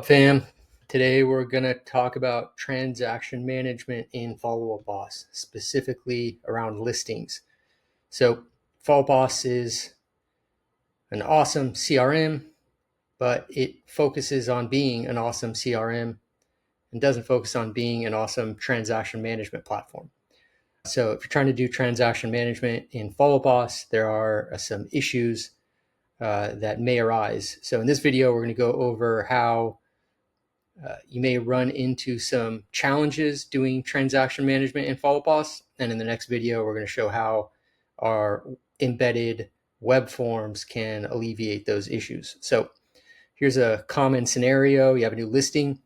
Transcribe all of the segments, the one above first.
Fam, today we're going to talk about transaction management in Follow Up Boss, specifically around listings. So, Follow Up Boss is an awesome CRM, but it focuses on being an awesome CRM and doesn't focus on being an awesome transaction management platform. So, if you're trying to do transaction management in Follow Up Boss, there are some issues that may arise. So, in this video, we're going to go over how you may run into some challenges doing transaction management in Follow Up Boss. And in the next video, we're going to show how our embedded web forms can alleviate those issues. So here's a common scenario. You have a new listing.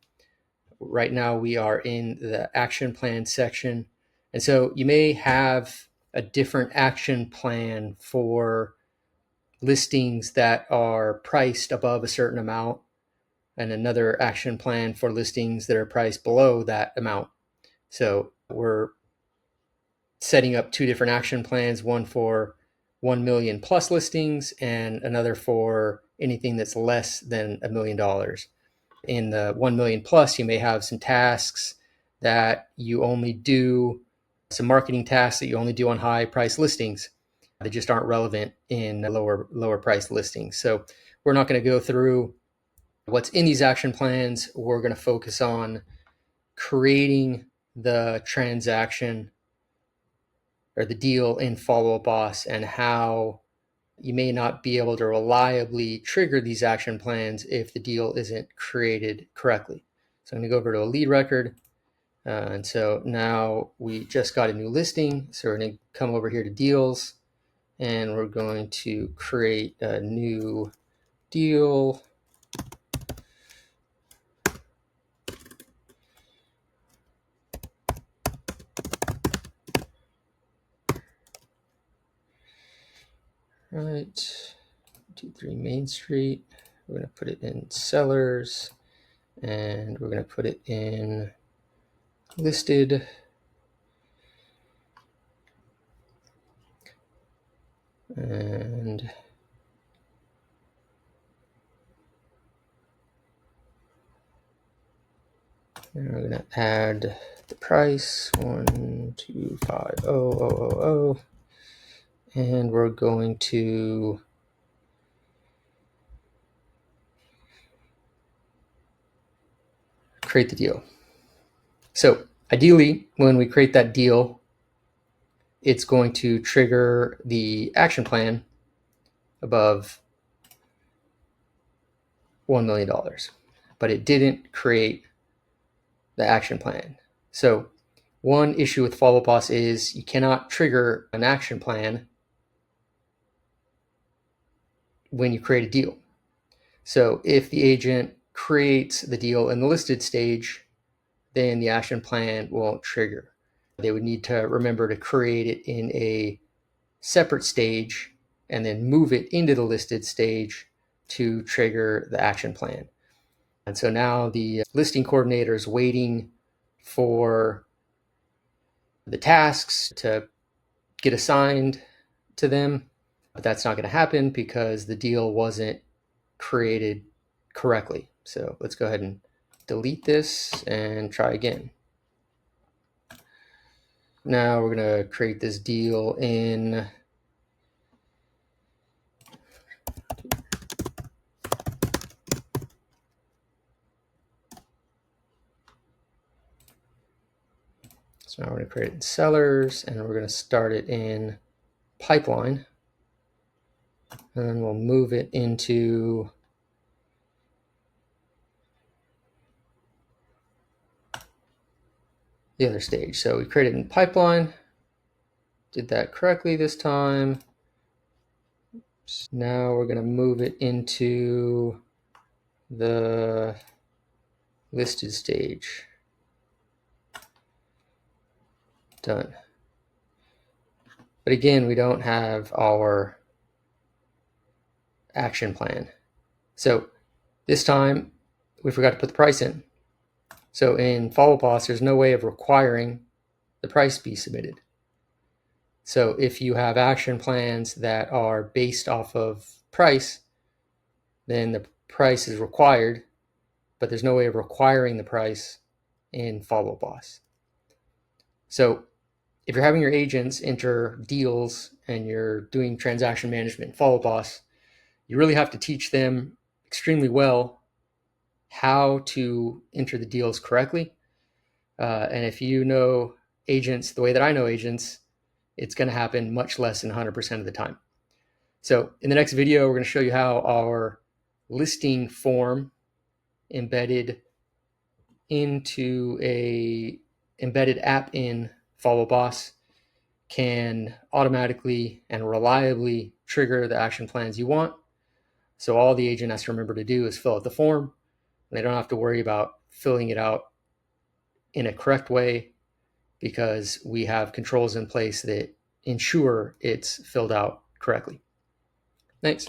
Right now we are in the action plan section. And so you may have a different action plan for listings that are priced above a certain amount and another action plan for listings that are priced below that amount. So we're setting up two different action plans, one for 1 million plus listings and another for anything that's less than $1 million. In the 1 million plus, you may have some tasks that you only do, some marketing tasks that you only do on high price listings that just aren't relevant in lower price listings. So we're not going to go through what's in these action plans. We're going to focus on creating the transaction or the deal in Follow Up Boss and how you may not be able to reliably trigger these action plans if the deal isn't created correctly. So I'm going to go over to a lead record. And so now we just got a new listing. So we're going to come over here to deals and we're going to create a new deal. Right, 23 Main Street. We're going to put it in sellers and we're going to put it in listed. And we're going to add the price 1250000, and we're going to create the deal. So ideally, when we create that deal, it's going to trigger the action plan above $1 million, but it didn't create the action plan. So one issue with Follow Up Boss is you cannot trigger an action plan when you create a deal. So if the agent creates the deal in the listed stage, then the action plan won't trigger. They would need to remember to create it in a separate stage and then move it into the listed stage to trigger the action plan. And so now the listing coordinator is waiting for the tasks to get assigned to them, but that's not going to happen because the deal wasn't created correctly. So let's go ahead and delete this and try again. Now we're going to create this deal in so now we're going to create it in sellers and we're going to start it in pipeline, and then we'll move it into the other stage. So we created in pipeline, did that correctly this time. Now we're going to move it into the listed stage. Done. But again, we don't have our action plan. So this time we forgot to put the price in. So in Follow Up Boss, there's no way of requiring the price be submitted. So if you have action plans that are based off of price, then the price is required, but there's no way of requiring the price in Follow Boss. So if you're having your agents enter deals and you're doing transaction management in Follow Boss, you really have to teach them extremely well how to enter the deals correctly. And if you know agents the way that I know agents, it's going to happen much less than 100% of the time. So in the next video, we're going to show you how our listing form embedded into a embedded app in Follow Boss can automatically and reliably trigger the action plans you want. So all the agent has to remember to do is fill out the form. They don't have to worry about filling it out in a correct way because we have controls in place that ensure it's filled out correctly. Thanks.